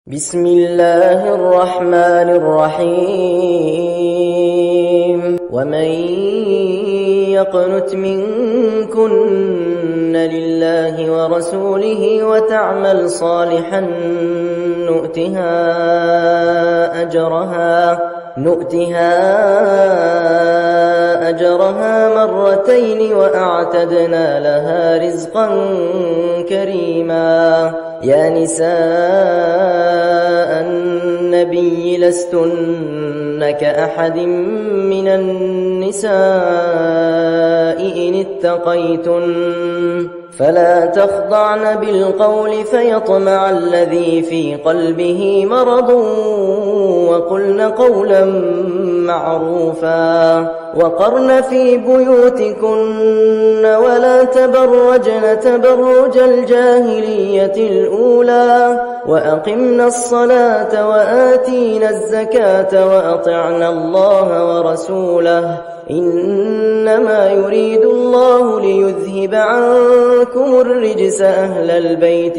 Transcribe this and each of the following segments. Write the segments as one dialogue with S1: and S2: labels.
S1: بسم الله الرحمن الرحيم ومن يقنت منكن لله ورسوله وتعمل صالحا نؤتها أجرها مرتين وأعتدنا لها رزقا كريما. يا نساء النبي لستن كأحد من النساء إن اتقيتن فلا تخضعن بالقول فيطمع الذي في قلبه مرض وقلن قولا معروفا. وقرن في بيوتكن ولا تبرجن تبرج الجاهلية الأولى وأقمنا الصلاة وآتينا الزكاة وأطعنا الله ورسوله إنما يريد الله ليذهب عنكم الرجس أهل البيت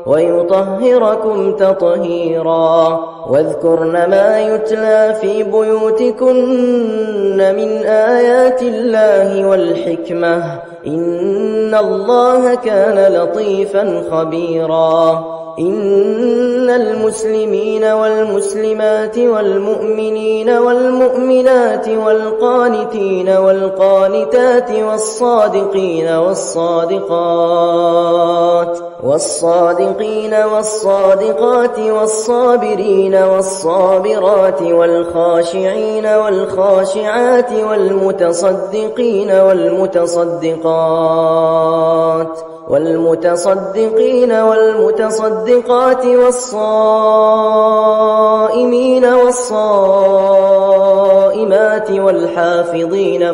S1: ويطهركم تطهيرا. واذكرن ما يتلى في بيوتكن من آيات الله والحكمة إن الله كان لطيفا خبيرا. إن المسلمين والمسلمات والمؤمنين والمؤمنات والقانتين والقانتات والصادقين والصادقات والصابرين والصابرات والخاشعين والخاشعات والمتصدقين والمتصدقات والصائمين والصائمات والحافظين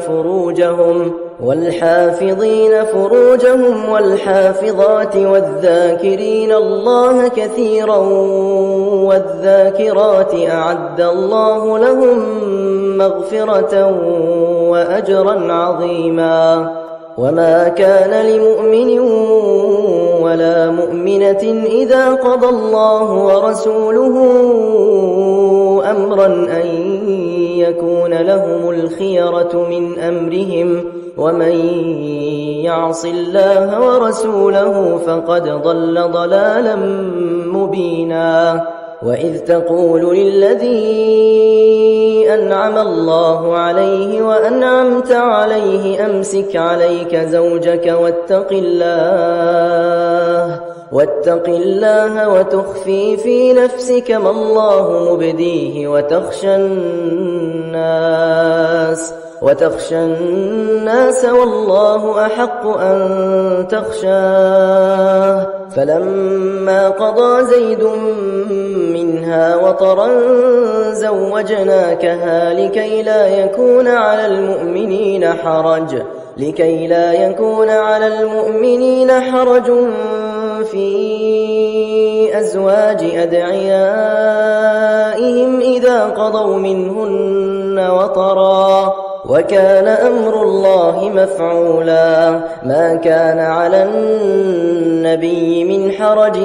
S1: فروجهم والحافظات والذاكرين الله كثيرا والذاكرات أعد الله لهم مغفرة وأجرا عظيما. وما كان لمؤمن ولا مؤمنة إذا قضى الله ورسوله أمرا أن يكون لهم الخيرة من أمرهم ومن يعص الله ورسوله فقد ضل ضلالا مبينا. وإذ تقول للذي أنعم الله عليه وأنعمت عليه أمسك عليك زوجك واتق الله وتخفي في نفسك ما الله مبديه وتخشى الناس والله أحق أن تخشاه. فلما قضى زيد منها وطرا زوجناكها لكي لا يكون على المؤمنين حرج في أزواج أدعيائهم إذا قضوا منهن وطرا وكان أمر الله مفعولا. ما كان على النبي من حرج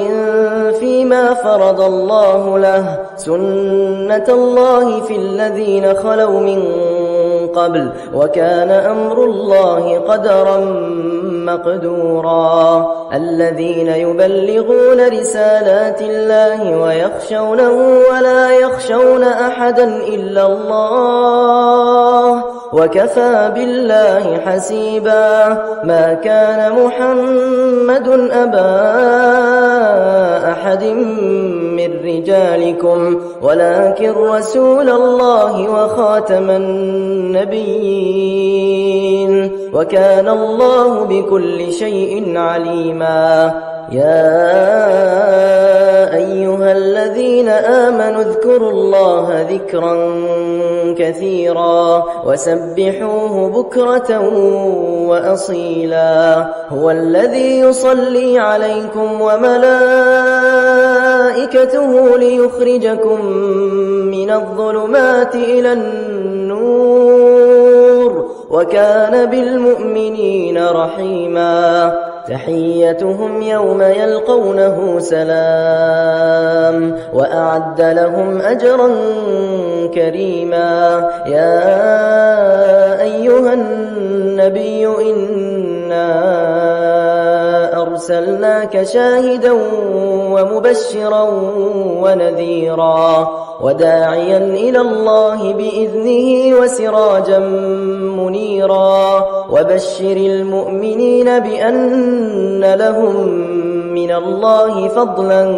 S1: فيما فرض الله له سنة الله في الذين خلوا من قبل وكان أمر الله قدرا مقدورا. الذين يبلغون رسالات الله ويخشونه ولا يخشون أحدا إلا الله وكفى بالله حسيبا. ما كان محمد أبا أحد من رجالكم ولكن رسول الله وخاتم النبيين وكان الله بكل شيء عليما. يا أيها الذين آمنوا اذكروا الله ذكرا كثيرا وسبحوه بكرة وأصيلا. هو الذي يصلي عليكم وملائكته ليخرجكم من الظلمات إلى النور وكان بالمؤمنين رحيما. تحيتهم يوم يلقونه سلام وأعد لهم أجرا كريما. يا أيها النبي إنا أرسلناك شاهدا ومبشرا ونذيرا وداعيا إلى الله بإذنه وسراجا منيرا وبشر المؤمنين بأن لهم من الله فضلا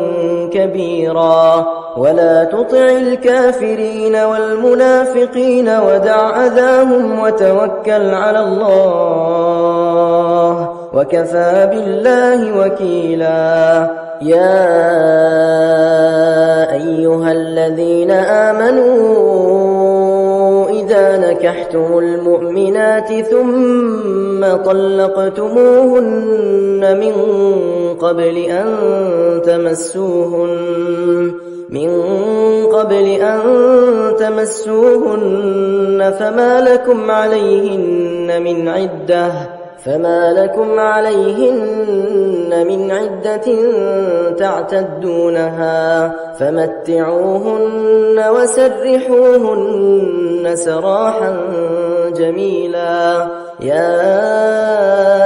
S1: كبيرا. ولا تطع الكافرين والمنافقين ودع أذاهم وتوكل على الله وكفى بالله وكيلا. يا أيها الذين آمنوا إذا نكحتم المؤمنات ثم طلقتموهن من قبل أن تمسوهن فما لكم عليهن من عدة تعتدونها فمتعوهن وسرحوهن سراحا جميلا. يا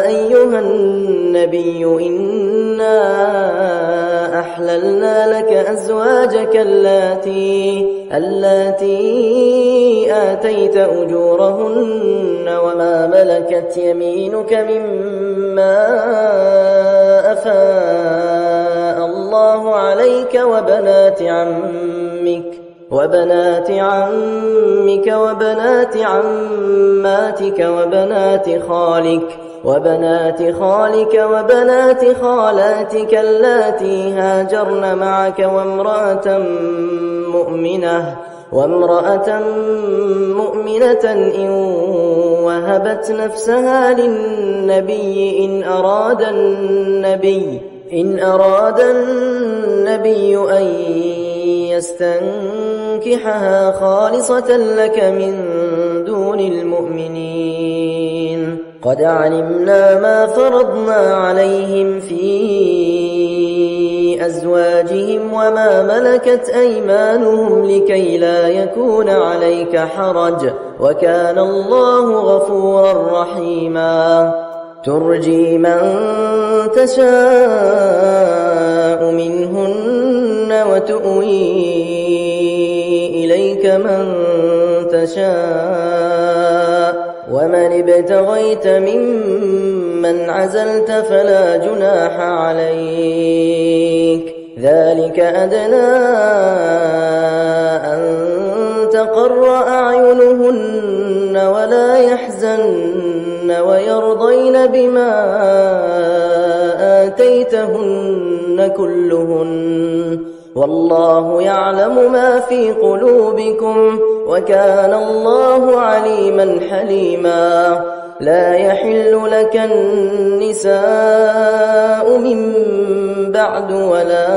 S1: أيها النبي إنا أحللنا لك أزواجك اللاتي آتيت أجورهن وما ملكت يمينك مما أفاء الله عليك وبنات عمك وبنات عماتك وبنات خالك وبنات خالاتك اللاتي هاجرن معك وامرأة مؤمنة إن وهبت نفسها للنبي إن أراد النبي أن يستنكحها خالصة لك من دون المؤمنين. قد علمنا ما فرضنا عليهم في أزواجهم وما ملكت أيمانهم لكي لا يكون عليك حرج وكان الله غفورا رحيما. ترجي من تشاء منهن وتؤوي إليك من تشاء ومن ابتغيت ممن عزلت فلا جناح عليك. ذلك أدنى أن تقر أعينهن ولا يحزن ويرضين بما آتيتهن كلهن والله يعلم ما في قلوبكم وكان الله عليما حليما. لا يحل لك النساء من بعد ولا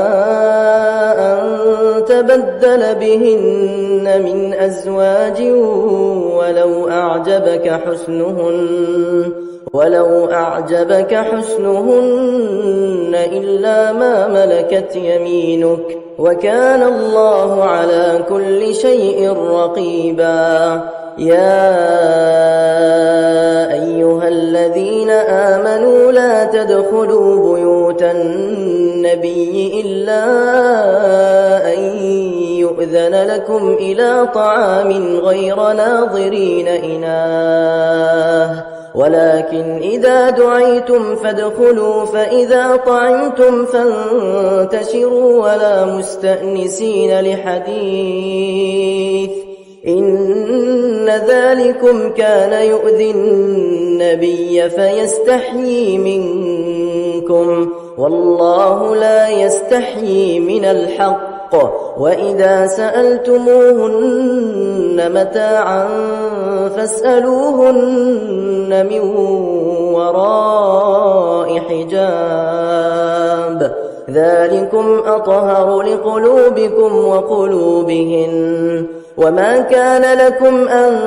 S1: أن تبدل بهن من أزواج ولو أعجبك حسنهن إلا ما ملكت يمينك وكان الله على كل شيء رقيبا. يا أيها الذين آمنوا لا تدخلوا بيوت النبي إلا أن يؤذن لكم إلى طعام غير ناظرين إناه ولكن إذا دعيتم فادخلوا فإذا طعمتم فانتشروا ولا مستأنسين لحديث إن ذلكم كان يؤذي النبي فيستحيي منكم والله لا يستحيي من الحق. وإذا سألتموهن متاعا فاسألوهن من وراء حجاب ذلكم أطهر لقلوبكم وقلوبهن. وما كان لكم أن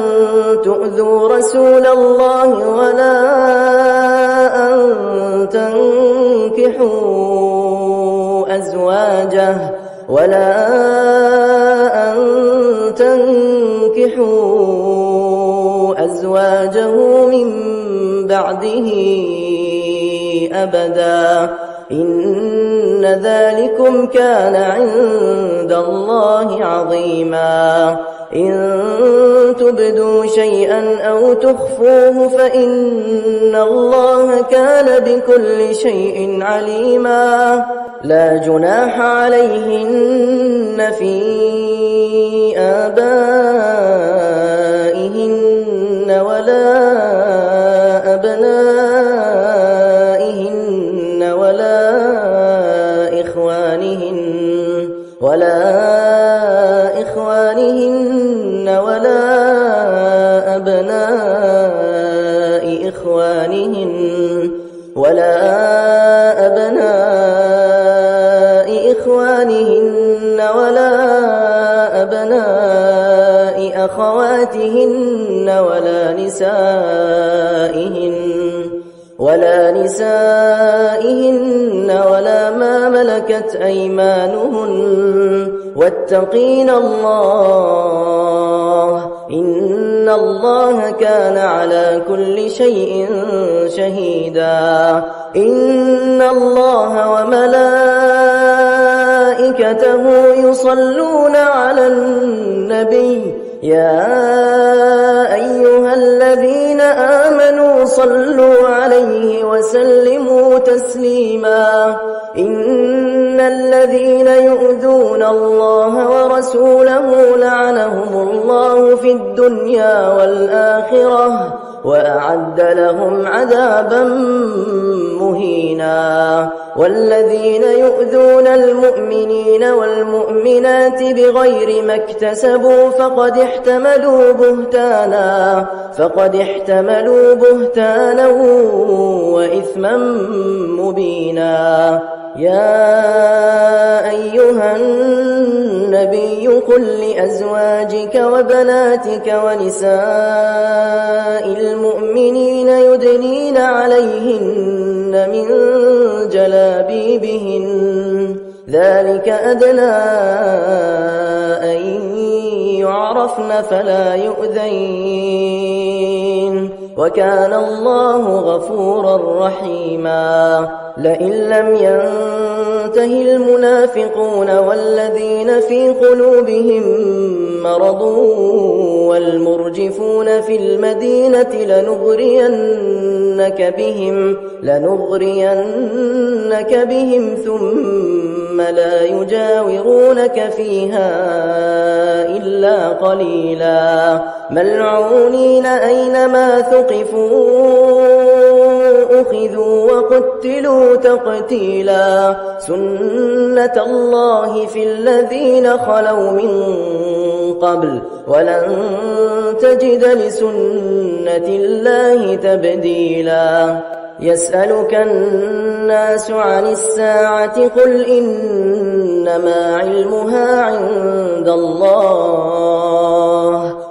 S1: تؤذوا رسول الله ولا أن تنكحوا تنكحوا أزواجه من بعده أبدا إن ذلكم كان عند الله عظيما إن تبدوا شيئا أو تخفوه فإن الله كان بكل شيء عليما لا جناح عليهن في آبائهن ولا أبنائهن ولا إخوانهن ولا أبناء إخوانهن ولا أبناء أخواتهن ولا نسائهن ولا ما ملكت أيمانهن واتقين الله إن الله كان على كل شيء شهيدا إن الله وملائكته يصلون على النبي يا أيها الذين آمنوا صلوا عليه وسلموا تسليما إن الذين يؤذون الله ورسوله لعنهم الله في الدنيا والآخرة وأعد لهم عذابا مهينا والذين يؤذون المؤمنين والمؤمنات بغير ما اكتسبوا فقد احتملوا بهتانا وإثما مبينا يا أيها النبي قل لأزواجك وبناتك ونساء المؤمنين يدنين عليهن من جلابيبهن ذلك أدنى أن يعرفن فلا يؤذين وكان الله غفورا رحيما لئن لم ينته المنافقون والذين في قلوبهم مرض والمرجفون في المدينة لنغرينك بهم ثم لا يجاورونك فيها إلا قليلا ملعونين أينما ثقفوا أخذوا وقتلوا تقتيلا سنة الله في الذين خلوا من قبل ولن تجد لسنة الله تبديلا يسألك الناس عن الساعة قل إنما علمها عند الله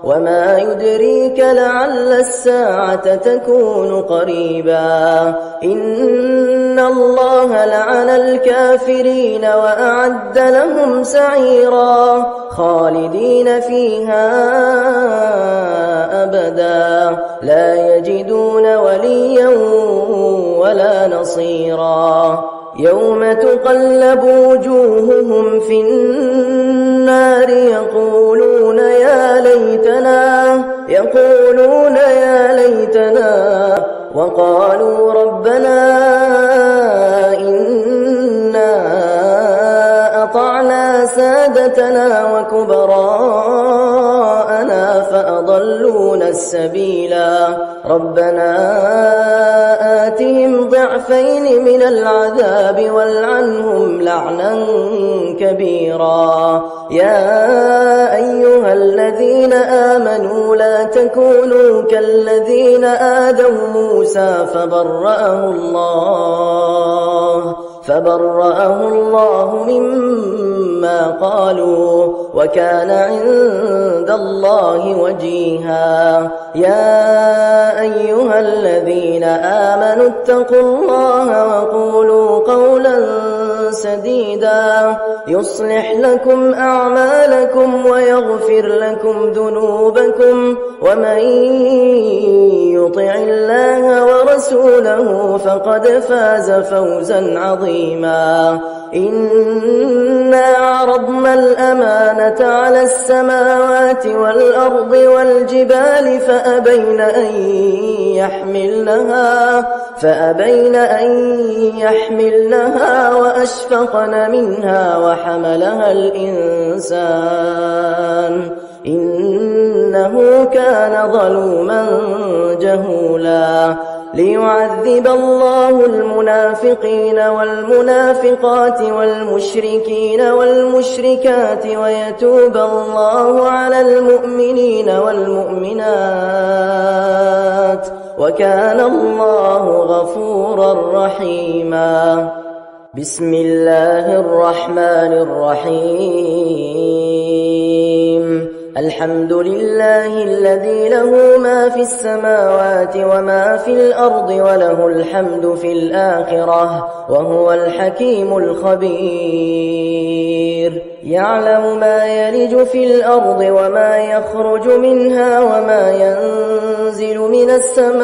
S1: وما يدريك لعل الساعة تكون قريبا إن الله لعن الكافرين وأعد لهم سعيرا خالدين فيها أبدا لا يجدون وليا ولا نصيرا يوم تقلب وجوههم في النار يقولون يا ليتنا وقالوا ربنا إنا أطعنا سادتنا وكبراءنا فأضلونا السبيلا ربنا آتهم ضعفين من العذاب والعنهم لعنا كبيرا يا أيها الذين آمنوا لا تكونوا كالذين آذوا موسى فبرأه الله مما قالوا وكان عند الله وجيها. يا أيها الذين آمنوا اتقوا الله وقولوا قولا سديدا يصلح لكم أعمالكم ويغفر لكم ذنوبكم ومن يطع الله ورسوله فقد فاز فوزا عظيما. إنا عرضنا الأمانة على السماوات والأرض والجبال فأبين أن يحملنها وأشفقن منها وحملها الإنسان إنه كان ظلوما جهولا. ليعذب الله المنافقين والمنافقات والمشركين والمشركات ويتوب الله على المؤمنين والمؤمنات وكان الله غفورا رحيما. بسم الله الرحمن الرحيم. الحمد لله الذي له ما في السماوات وما في الأرض وله الحمد في الآخرة وهو الحكيم الخبير. يعلم ما يلج في الأرض وما يخرج منها وما ينزل من السماء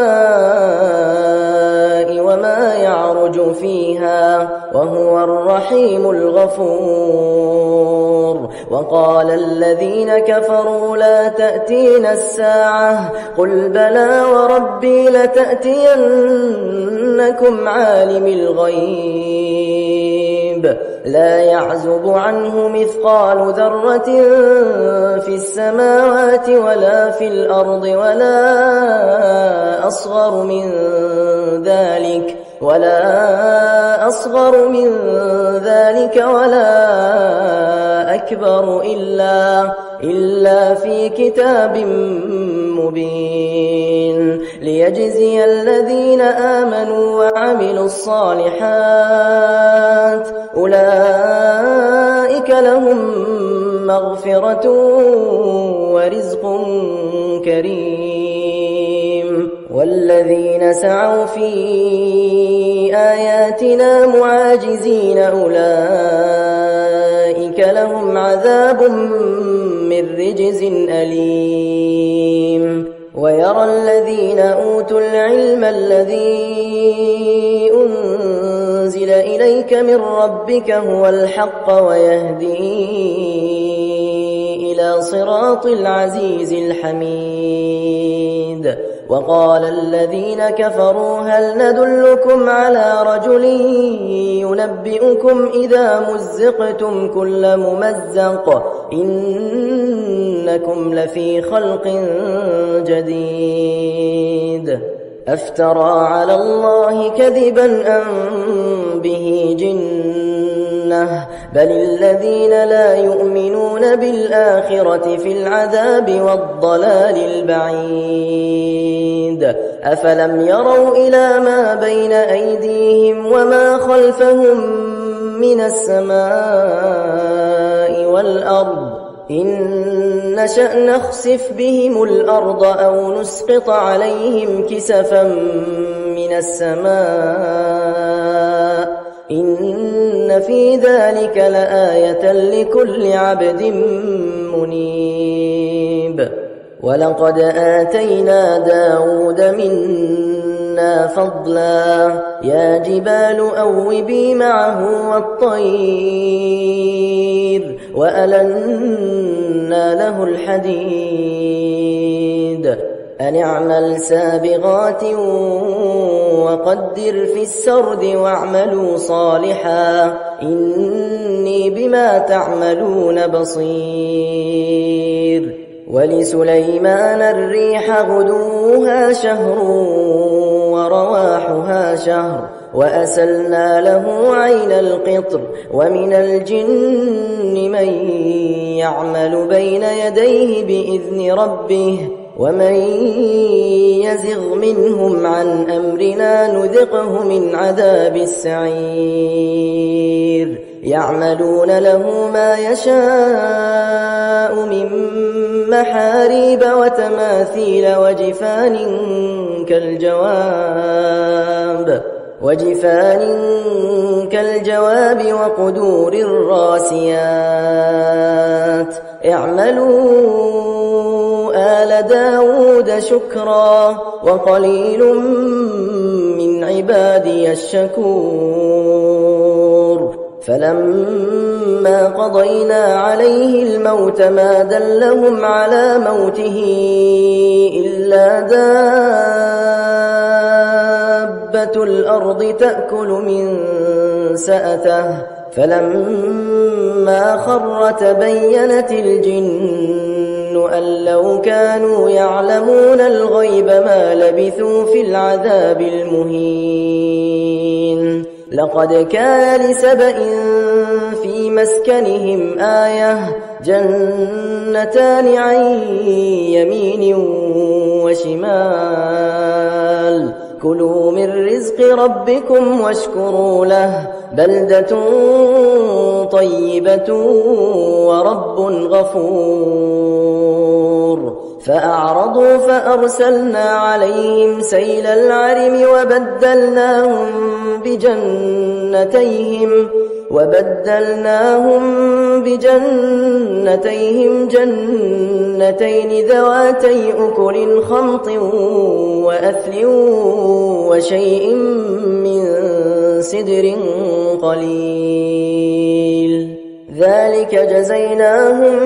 S1: وما يعرج فيها وهو الرحيم الغفور. وقال الذين كفروا لا تأتينا الساعة قل بلى وربي لتأتينكم عالم الغيب لا يعزب عنه مثقال ذرة في السماوات ولا في الأرض ولا أصغر من ذلك ولا أكبر إلا في كتاب مبين. ليجزي الذين آمنوا وعملوا الصالحات أولئك لهم مغفرة ورزق كريم. والذين سعوا في آياتنا معاجزين أولئك لهم عذاب من رجز أليم. ويرى الذين أوتوا العلم الذي أنزل إليك من ربك هو الحق ويهدي إلى صراط العزيز الحميد. وقال الذين كفروا هل ندلكم على رجل ينبئكم إذا مزقتم كل ممزق إنكم لفي خلق جديد. أفترى على الله كذبا أم به جنة بل الذين لا يؤمنون بالآخرة في العذاب والضلال البعيد. أفلم يروا إلى ما بين أيديهم وما خلفهم من السماء والأرض إن نشأ نخسف بهم الأرض أو نسقط عليهم كسفا من السماء إن في ذلك لآية لكل عبد منيب. ولقد آتينا داود منا فضلا يا جبال أوبي معه والطير وألنا له الحديد أن اعمل سابغات وقدر في السرد واعملوا صالحا إني بما تعملون بصير. ولسليمان الريح غدوها شهر ورواحها شهر وأسلنا له عين القطر ومن الجن من يعمل بين يديه بإذن ربه ومن يزغ منهم عن أمرنا نذقه من عذاب السعير يعملون له ما يشاء من محاريب وتماثيل وجفان كالجواب وقدور الراسيات اعملوا آل داود شكرا وقليل من عبادي الشكور فلما قضينا عليه الموت ما دلهم على موته إلا دابة الأرض تأكل من سأته فلما خر تبينت الجن أن لو كانوا يعلمون الغيب ما لبثوا في العذاب المهين لقد كان لسبإ في مسكنهم آية جنتان عن يمين وشمال كلوا من رزق ربكم واشكروا له بلدة طيبة ورب غفور فأعرضوا فأرسلنا عليهم سيل العرم وبدلناهم بجنتيهم جنتين ذواتي أكل خمط وأثل وشيء من سدر قليل ذلك جزيناهم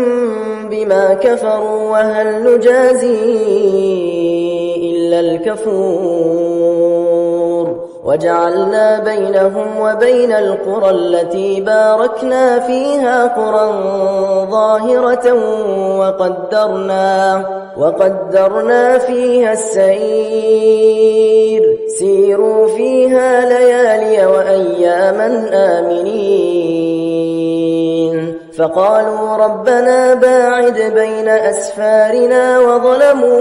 S1: بما كفروا وهل نجازي إلا الكفور وجعلنا بينهم وبين القرى التي باركنا فيها قرى ظاهرة وقدرنا فيها السير سيروا فيها ليالي وأياما آمنين فقالوا ربنا باعد بين أسفارنا وظلموا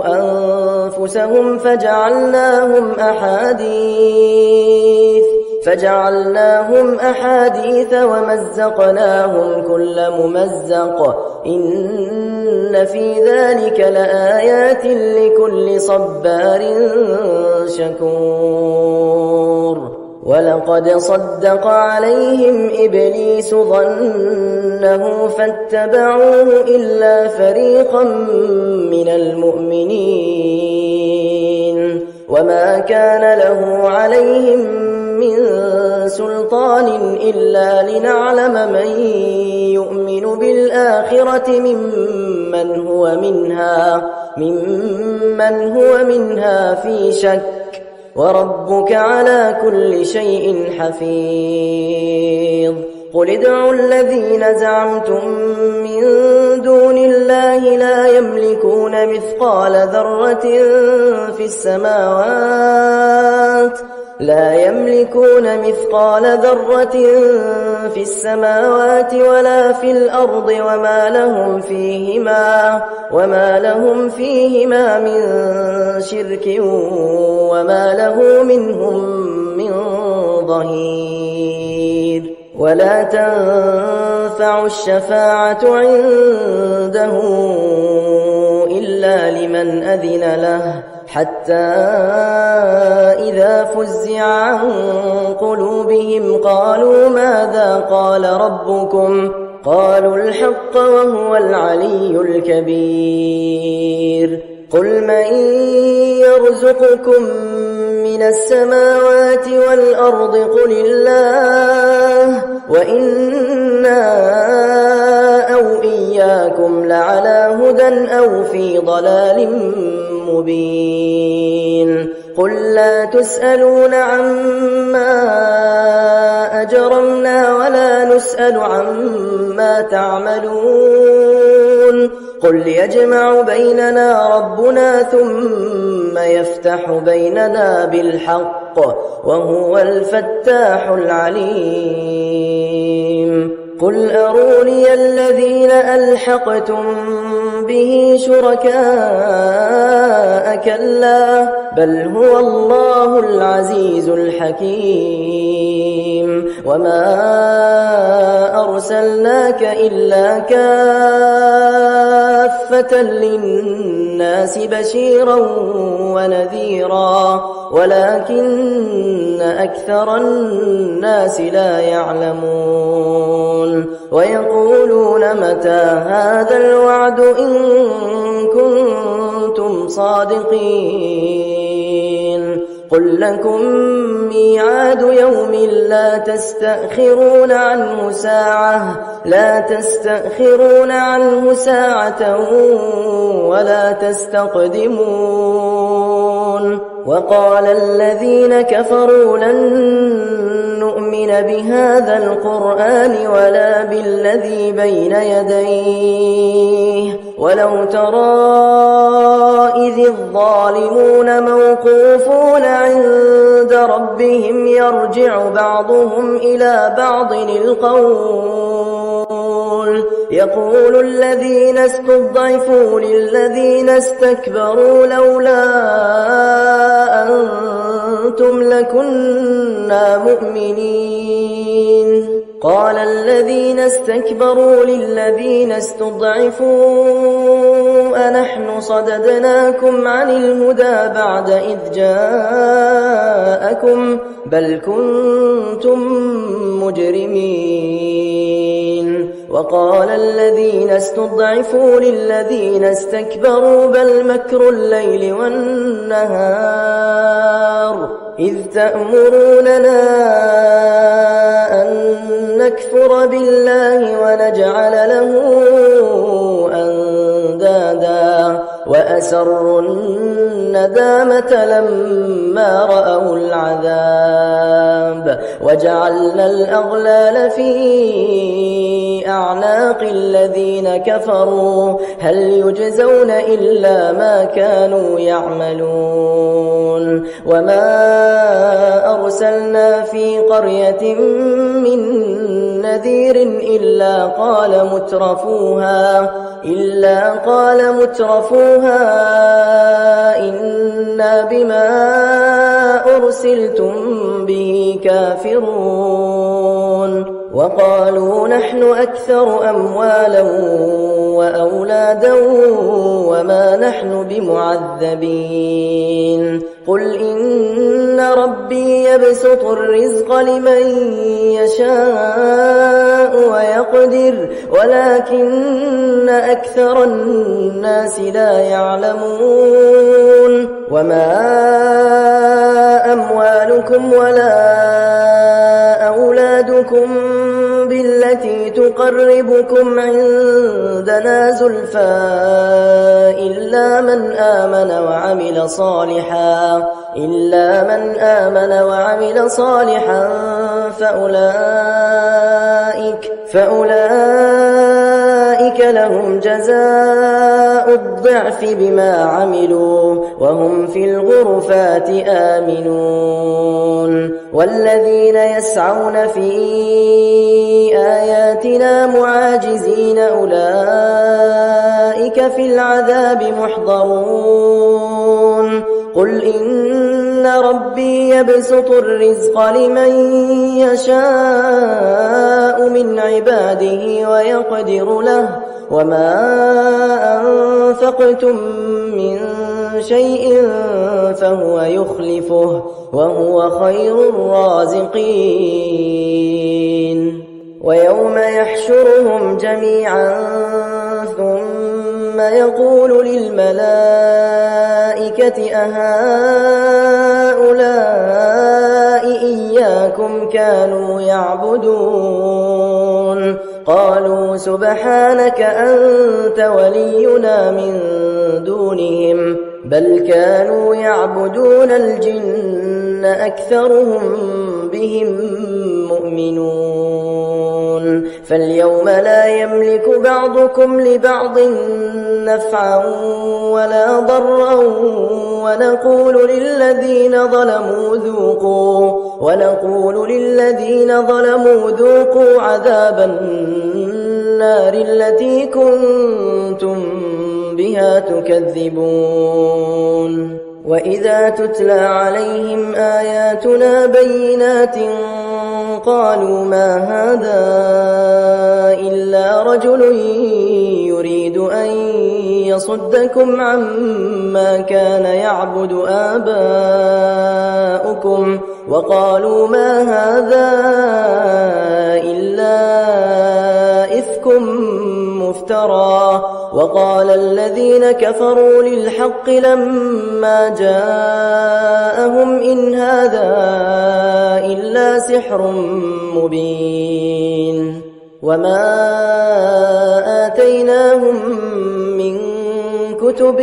S1: أنفسهم فجعلناهم أحاديث ومزقناهم كل ممزق إن في ذلك لآيات لكل صبار شكور ولقد صدق عليهم إبليس ظنه فاتبعوه إلا فريقا من المؤمنين وما كان له عليهم من سلطان إلا لنعلم من يؤمن بالآخرة ممن هو منها في شك وربك على كل شيء حفيظ قل ادعوا الذين زعمتم من دون الله لا يملكون مثقال ذرة في السماوات ولا في الأرض وما لهم فيهما من شرك وما له منهم من ظهير ولا تنفع الشفاعة عنده إلا لمن أذن له حتى إذا فزع عن قلوبهم قالوا ماذا قال ربكم قالوا الحق وهو العلي الكبير قل من يرزقكم من السماوات والأرض قل الله وإنا أو إياكم لعلى هدى أو في ضلال مبين قل لا تسألون عما أجرمنا ولا نسأل عما تعملون قل يجمع بيننا ربنا ثم يفتح بيننا بالحق وهو الفتاح العليم قل أروني الذين ألحقتم به شركاء كلا بل هو الله العزيز الحكيم وما أرسلناك إلا كافة للناس بشيرا ونذيرا ولكن أكثر الناس لا يعلمون ويقولون متى هذا الوعد إن كنتم صادقين قل لكم ميعاد يوم لا تستأخرون عنه ساعة ولا تستقدمون وقال الذين كفروا لن نؤمن بهذا القرآن ولا بالذي بين يديه ولو ترى إذ الظالمون موقوفون عند ربهم يرجع بعضهم إلى بعض القول يقول الذين استضعفوا للذين استكبروا لولا أنتم لكنا مؤمنين قال الذين استكبروا للذين استضعفوا أنحن صددناكم عن الهدى بعد إذ جاءكم بل كنتم مجرمين وقال الذين استضعفوا للذين استكبروا بل مكر الليل والنهار إذ تأمروننا أن نكفر بالله ونجعل له أندادا وأسروا الندامة لما رأوا العذاب وجعلنا الأغلال في أعناق الذين كفروا هل يجزون إلا ما كانوا يعملون وما أرسلنا في قرية من نذير إلا قال مترفوها إنا بما أرسلتم به كافرون وقالوا نحن أكثر أموالا وأولادا وما نحن بمعذبين قل إن ربي يبسط الرزق لمن يشاء ويقدر ولكن أكثر الناس لا يعلمون وما أموالكم ولا أولادكم بالتي تقربكم عندنا زلفى إلا من آمن وعمل صالحا فأولئك لهم جزاء الضعف بما عملوا وهم في الغرفات آمنون والذين يسعون في آياتنا معاجزين أولئك في العذاب محضرون قل إن ربي يبسط الرزق لمن يشاء من عباده ويقدر له وما أنفقتم من شيء فهو يخلفه وهو خير الرازقين ويوم يحشرهم جميعا ثم يقول للملائكة أهؤلاء إياكم كانوا يعبدون قالوا سبحانك أنت ولينا من دونهم بل كانوا يعبدون الجن أكثرهم بهم مؤمنون فاليوم لا يملك بعضكم لبعض نفعا ولا ضرا ونقول للذين ظلموا ذوقوا عذاب النار التي كنتم بها تكذبون وإذا تتلى عليهم آياتنا بينات قالوا ما هذا إلا رجل يريد أن يصدكم عما كان يعبد آباؤكم وقالوا ما هذا إلا إفك مفترى وقال الذين كفروا للحق لما جاءهم إن هذا إلا سحر مبين وما آتيناهم من كتب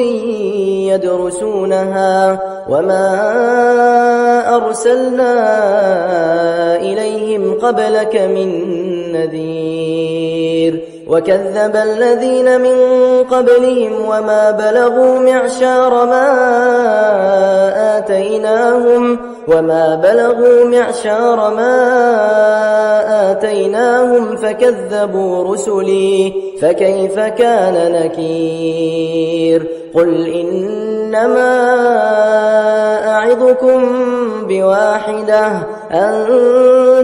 S1: يدرسونها وما أرسلنا إليهم قبلك من نذير وكذب الذين من قبلهم وما بلغوا معشار ما آتيناهم فكذبوا رسلي فكيف كان نكير قل إنما أعظكم بواحدة أن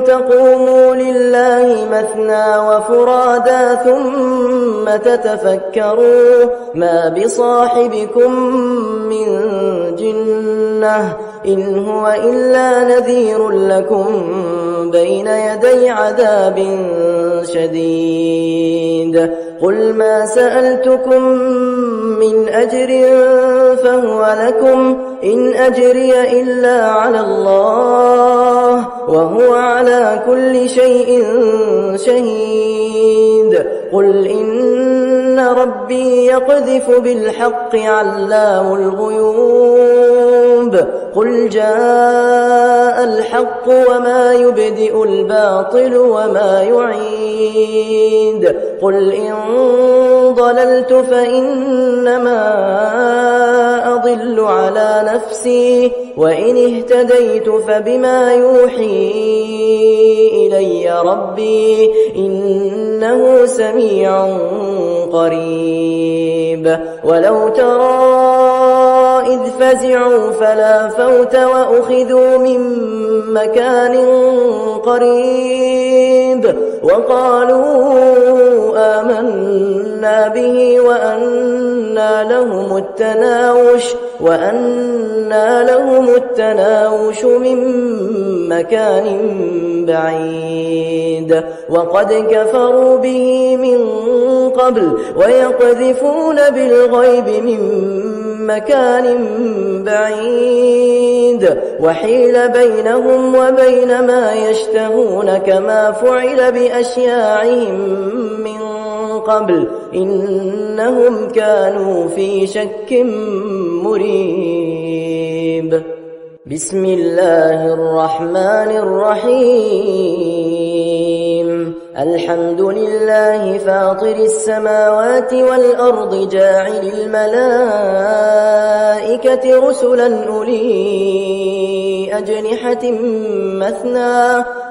S1: تقوموا لله مثنى وفرادا ثم تتفكروا ما بصاحبكم من جنة إن هو إلا نذير لكم بين يدي عذاب شديد قل ما سألتكم من أجر فهو لكم إن أجري إلا على الله وهو على كل شيء شهيد قل إن ربي يقذف بالحق علام الغيوب قل جاء الحق وما يبدئ الباطل وما يعيد قل إن ضللت فإنما أضل على نفسي وإن اهتديت فبما يوحي إلي ربي إنه سميع قريب ولو ترى إذ فزعوا فلا فوت وأخذوا من مكان قريب وقالوا آمنا به وأنى لهم التناوش من مكان بعيد وقد كفروا به من قبل ويقذفون بالغيب من مكان بعيد وحيل بينهم وبين ما يشتهون كما فعل بأشياعهم من قبل إنهم كانوا في شك مريب بسم الله الرحمن الرحيم الحمد لله فاطر السماوات والأرض جاعل الملائكة رسلا أولي أجنحة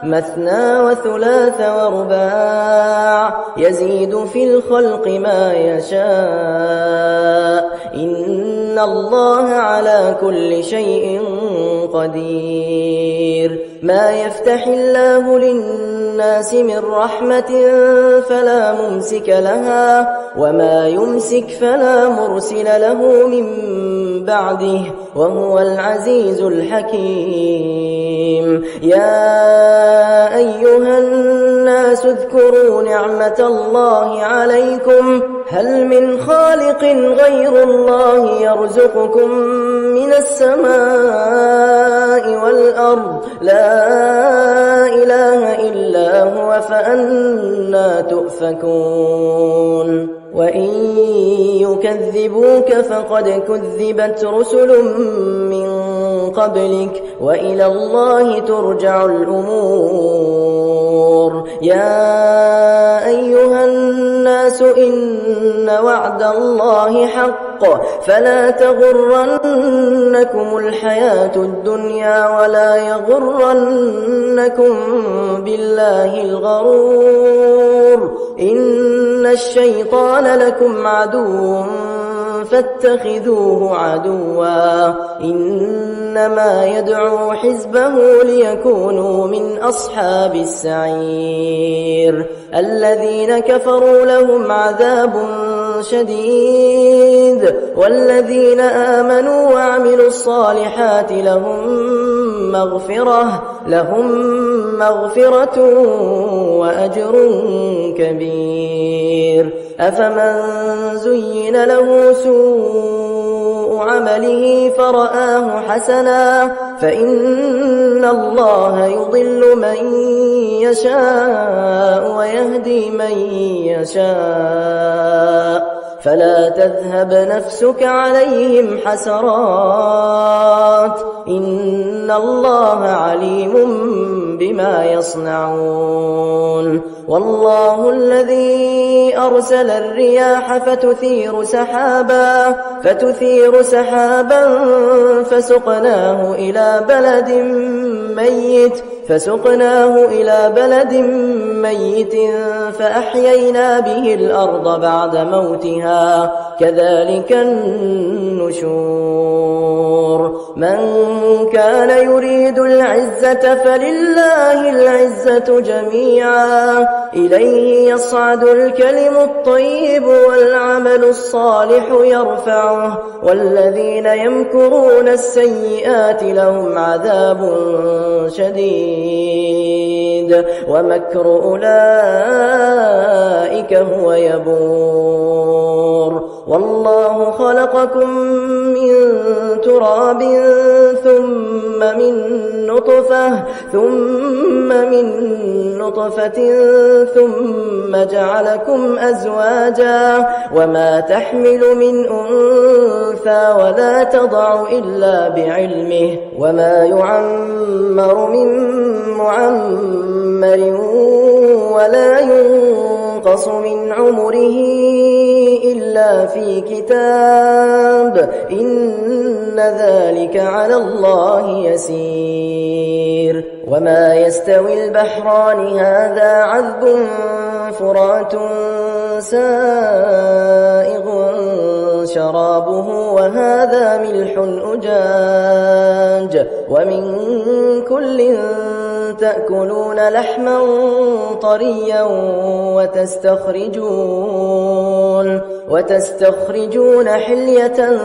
S1: مثنى وثلاث ورباع يزيد في الخلق ما يشاء إن الله على كل شيء قدير ما يفتح الله للناس من رحمة فلا ممسك لها وما يمسك فلا مرسل له من بعده وهو العزيز الحكيم يا أيها الناس اذكروا نعمة الله عليكم هل من خالق غير الله يرزقكم من السماء والأرض لا إله إلا هو فأنى تؤفكون وإن يكذبوك فقد كذبت رسل من قبلك وإلى الله ترجع الأمور. يا أيها الناس إن وعد الله حق فلا تغرنكم الحياة الدنيا ولا يغرنكم بالله الغرور. إن الشيطان لكم عدو فاتخذوه عدوا إنما يدعو حزبه ليكونوا من أصحاب السعير. الذين كفروا لهم عذاب شديد والذين آمنوا وعملوا الصالحات لهم مغفرة وأجر كبير. أفمن زين له سوء عمله فرآه حسنا فإن الله يضل من يشاء ويهدي من يشاء فلا تذهب نفسك عليهم حسرات إن الله عليم بما يصنعون. والله الذي أرسل الرياح فتثير سحابا فسقناه إلى بلد ميت فأحيينا به الأرض بعد موتها كذلك النشور. من كان يريد العزة فلله العزة جميعا إليه يصعد الكلم الطيب والعمل الصالح يرفعه والذين يمكرون السيئات لهم عذاب شديد ومكر أولئك هو يبور. والله خلقكم من تراب ثم من نطفة ثم جعلكم أزواجا وما تحمل من أنثى ولا تضع إلا بعلمه وما يعمر من معمر ولا ينقص من عمره إلا في كتاب إن ذلك على الله يسير. وما يستوي البحران هذا عذب فرات سائغ شرابه وهذا ملح أجاج ومن كل تأكلون لحما طريا وتستخرجون حلية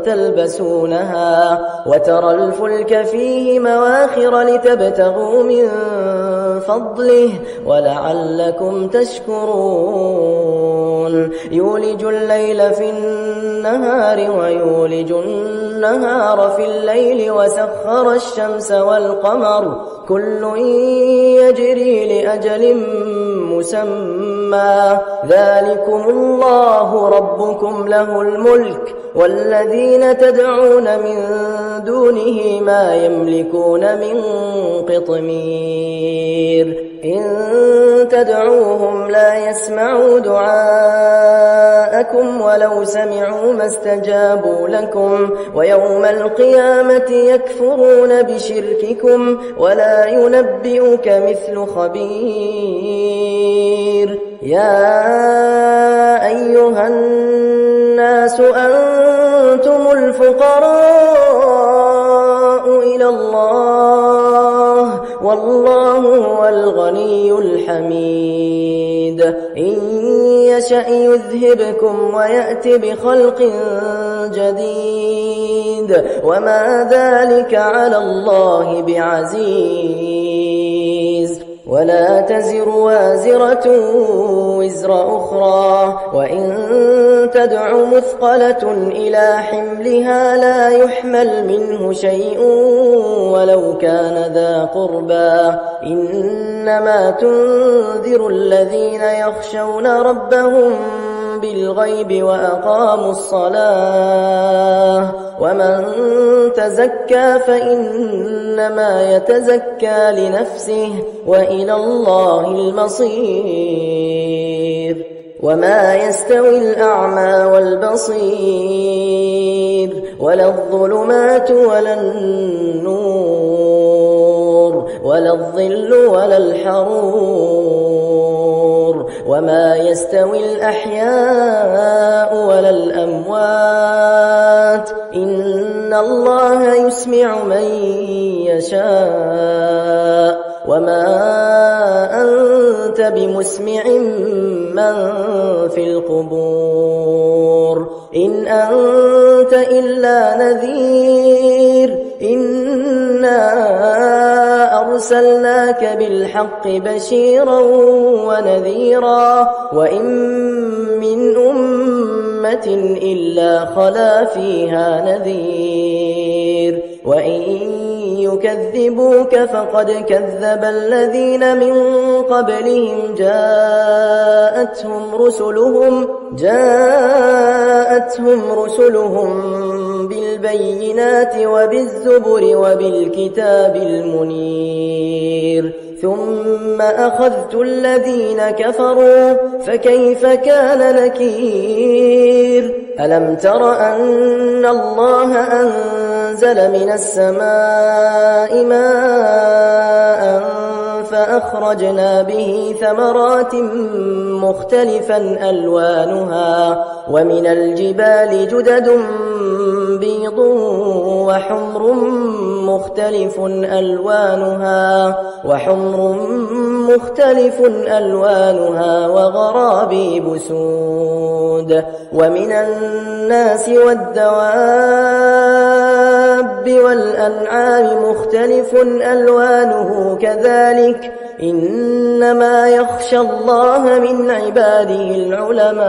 S1: تلبسونها وترى الفلك فيه مواخر لتبتغوا من فضله ولعلكم تشكرون. يولج الليل في النهار ويولج النهار في الليل وسخر الشمس والقمر كل يجري لأجل مسمى ذلكم الله ربكم له الملك والذين تدعون من دونه ما يملكون من قطمير. إن تدعوهم لا يسمعوا دعاءكم ولو سمعوا ما استجابوا لكم ويوم القيامة يكفرون بشرككم ولا ينبئك مثل خبير. يا أيها الناس أنتم الفقراء إلى الله والله هو الغني الحميد. إن يشأ يذهبكم ويأت بخلق جديد وما ذلك على الله بعزيز. ولا تزر وازرة وزر أخرى وإن تدع مثقلة إلى حملها لا يحمل منه شيء ولو كان ذا قربى إنما تنذر الذين يخشون ربهم بالغيب وأقاموا الصلاة ومن تزكى فإنما يتزكى لنفسه وإلى الله المصير وما يستوي الأعمى والبصير ولا الظلمات ولا النور ولا الظل ولا الحرور وما يستوي الأحياء ولا الأموات إن الله يسمع من يشاء وما أنت بمسمع من في القبور إن أنت إلا نذير إنا أرسلناك بالحق بشيرا ونذيرا وإن من أمة إلا خلا فيها نذير وإن يكذبوك فقد كذب الذين من قبلهم جاءتهم رسلهم بالبينات وبالزبر وبالكتاب المنير ثم أخذت الذين كفروا فكيف كان نكير ألم تر أن الله أنزل من السماء ماء فأخرجنا به ثمرات مختلفا ألوانها ومن الجبال جدد بيض وحمر مختلف ألوانها وغرابيب سود ومن الناس والدواب والأنعام مختلف ألوانه كذلك إنما يخشى الله من عباده العلماء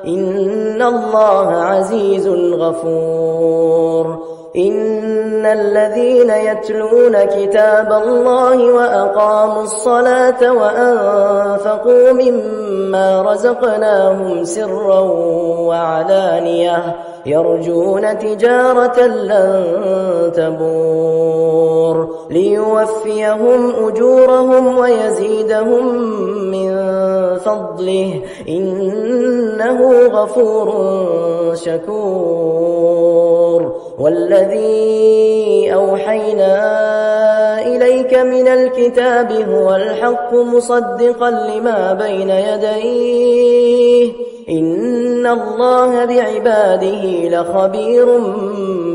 S1: إن الله عزيز غفور إن الذين يتلون كتاب الله وأقاموا الصلاة وأنفقوا مما رزقناهم سرا وعلانية يرجون تجارة لن تبور ليوفيهم أجورهم ويزيدهم من فضله إنه غفور شكور والذي أوحينا إليك من الكتاب هو الحق مصدقا لما بين يديه إن الله بعباده لخبير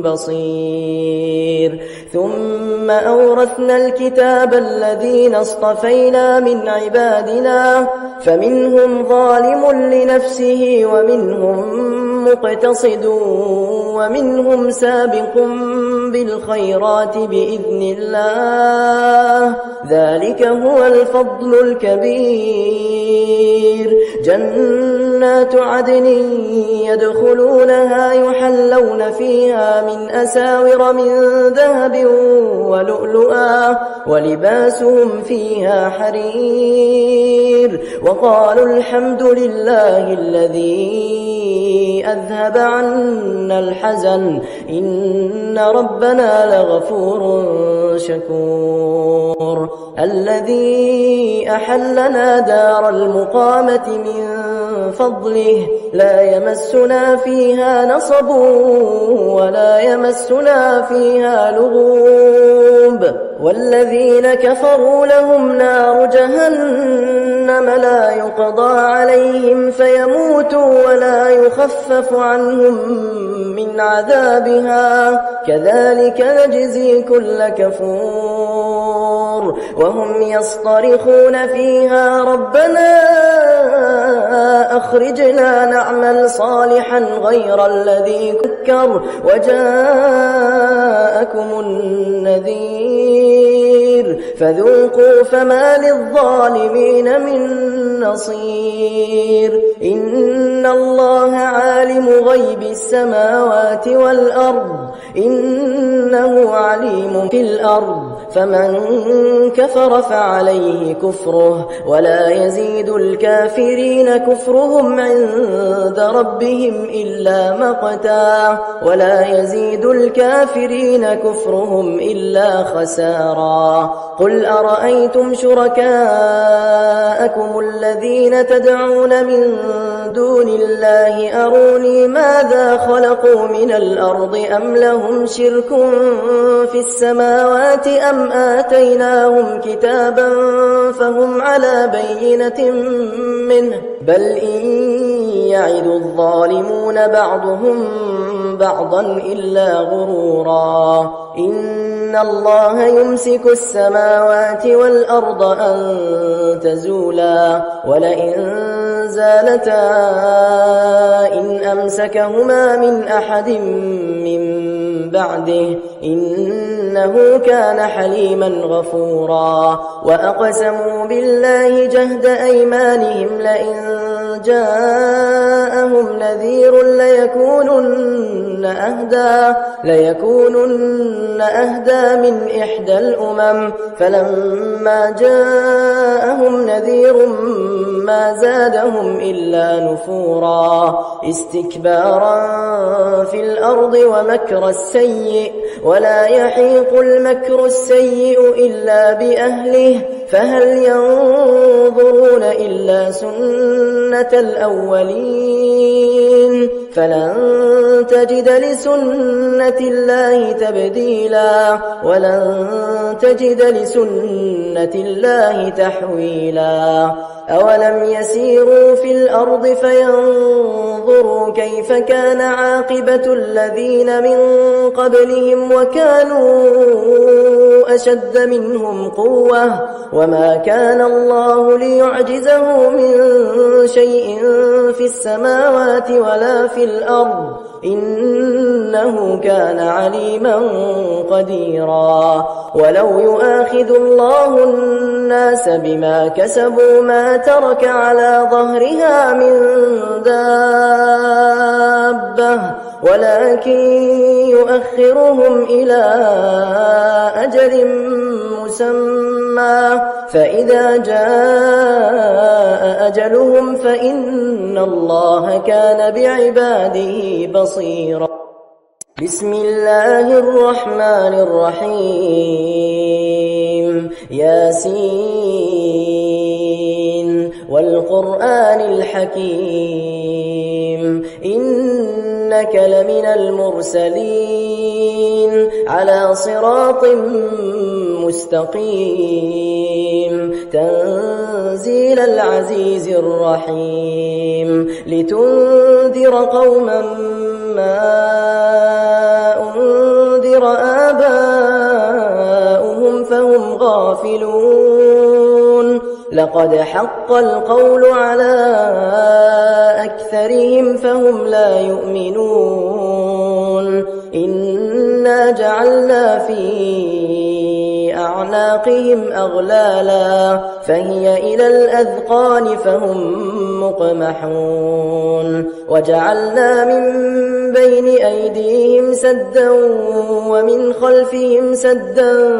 S1: بصير ثم أورثنا الكتاب الذين اصطفينا من عبادنا فمنهم ظالم لنفسه ومنهم مقتصد ومنهم سابق بالخيرات بإذن الله ذلك هو الفضل الكبير جنات عدن يدخلونها يحلون فيها من أساور من ذهب ولؤلؤا ولباسهم فيها حرير وقالوا الحمد لله الذي أذهب عنا الحزن إن ربنا لغفور شكور الذي أحلنا دار المقامة من فضله لا يمسنا فيها نصب ولا يمسنا فيها لغوب والذين كفروا لهم نار جهنم لا يقضى عليهم فيموتوا ولا يخفف عنهم من عذابها كذلك نجزي كل كفور وهم يصطرخون فيها ربنا أخرجنا نعمل صالحا غير الذي كفر وجاءكم النذير فذوقوا فما للظالمين من نصير إن الله عالم غيب السماوات والأرض إنه عليم في الأرض فمن كفر فعليه كفره ولا يزيد الكافرين كفرهم عند ربهم إلا مقتا ولا يزيد الكافرين كفرهم إلا خسارا قل أرأيتم شركاءكم الذين تدعون من دون الله أروني ماذا خلقوا من الأرض أم لهم شرك في السماوات أم آتيناهم كتابا فهم على بينة منه بل إن يعد الظالمون بعضهم بعضا إلا غرورا إن الله يمسك السماوات والأرض أن تزولا ولئن زالتا إن أمسكهما من أحد من بعده إنه كان حليما غفورا وأقسموا بالله جهد أيمانهم لئن جاءهم نذير ليكونن أهدى من إحدى الأمم فلما جاءهم نذير ما زادهم إلا نفورا استكبارا في الأرض ومكر السيء ولا يحيق المكر السيء إلا بأهله فهل ينظرون إلا سنة الأولين فلن تجد لسنة الله تبديلا ولن تجد لسنة الله تحويلا أولم يسيروا في الأرض فينظروا كيف كان عاقبة الذين من قبلهم وكانوا أشد منهم قوة وما كان الله ليعجزه من شيء في السماوات ولا في الأرض إنه كان عليما قديرا ولو يؤاخذ الله الناس بما كسبوا ما ترك على ظهرها من دابة ولكن يؤخرهم إلى أجل مسمى فإذا جاء أجلهم فإن الله كان بعباده بصيرا بسم الله الرحمن الرحيم ياسين والقرآن الحكيم إنك لمن المرسلين على صراط مستقيم تنزيل العزيز الرحيم لتنذر قوما ما أنذر آباؤهم فهم غافلون لقد حق القول على أكثرهم فهم لا يؤمنون إنا جعلنا في أعناقهم أغلالا فهي إلى الأذقان فهم مقمحون وجعلنا من بين أيديهم سدا ومن خلفهم سدا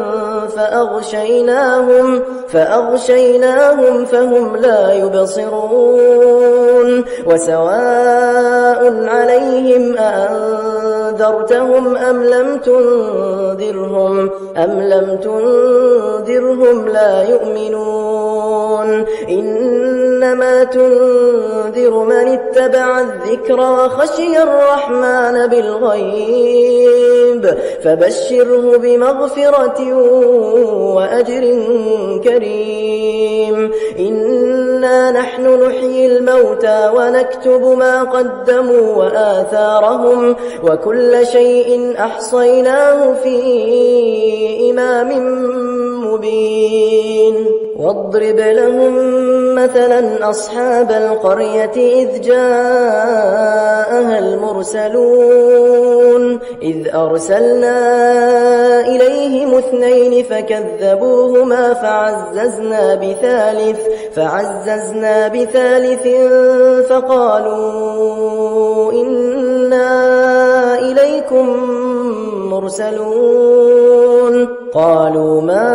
S1: فأغشيناهم فهم لا يبصرون وسواء عليهم أأنذرتهم أم لم تنذرهم لا يؤمنون إنما تنذر من اتبع الذكر وخشي الرحمن بالغيب فبشره بمغفرة وأجر كريم إنا نحن نحيي الموتى ونكتب ما قدموا وآثارهم وكل شيء أحصيناه في إمام مبين واضرب لهم مثلا أصحاب القرية إذ جاءها المرسلون إذ أرسلنا إليهم 2 فكذبوهما فعززنا بثالث فقالوا إنا إليكم مرسلون قالوا ما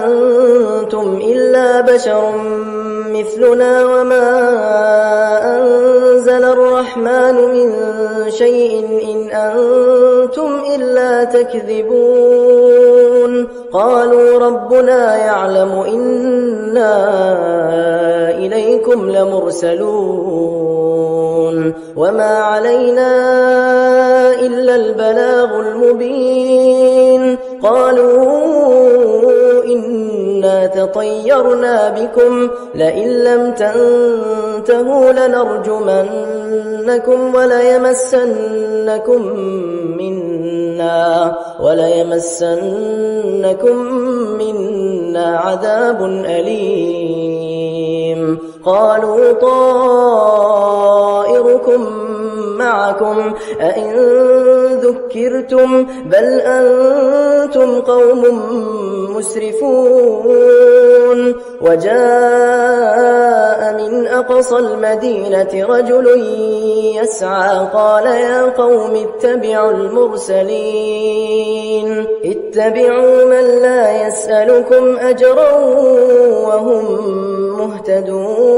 S1: أنتم إلا بشر مثلنا وما أنزل الرحمن من شيء إن أنتم إلا تكذبون قالوا ربنا يعلم إنا إليكم لمرسلون وما علينا إلا البلاغ المبين قالوا إنا تطيرنا بكم لئن لم تنتهوا لنرجمنكم وليمسنكم منا عذاب أليم قالوا طائركم معكم أئن ذكرتم بل أنتم قوم مسرفون وجاء من أقصى المدينة رجل يسعى قال يا قوم اتبعوا المرسلين اتبعوا من لا يسألكم أجرا وهم مهتدون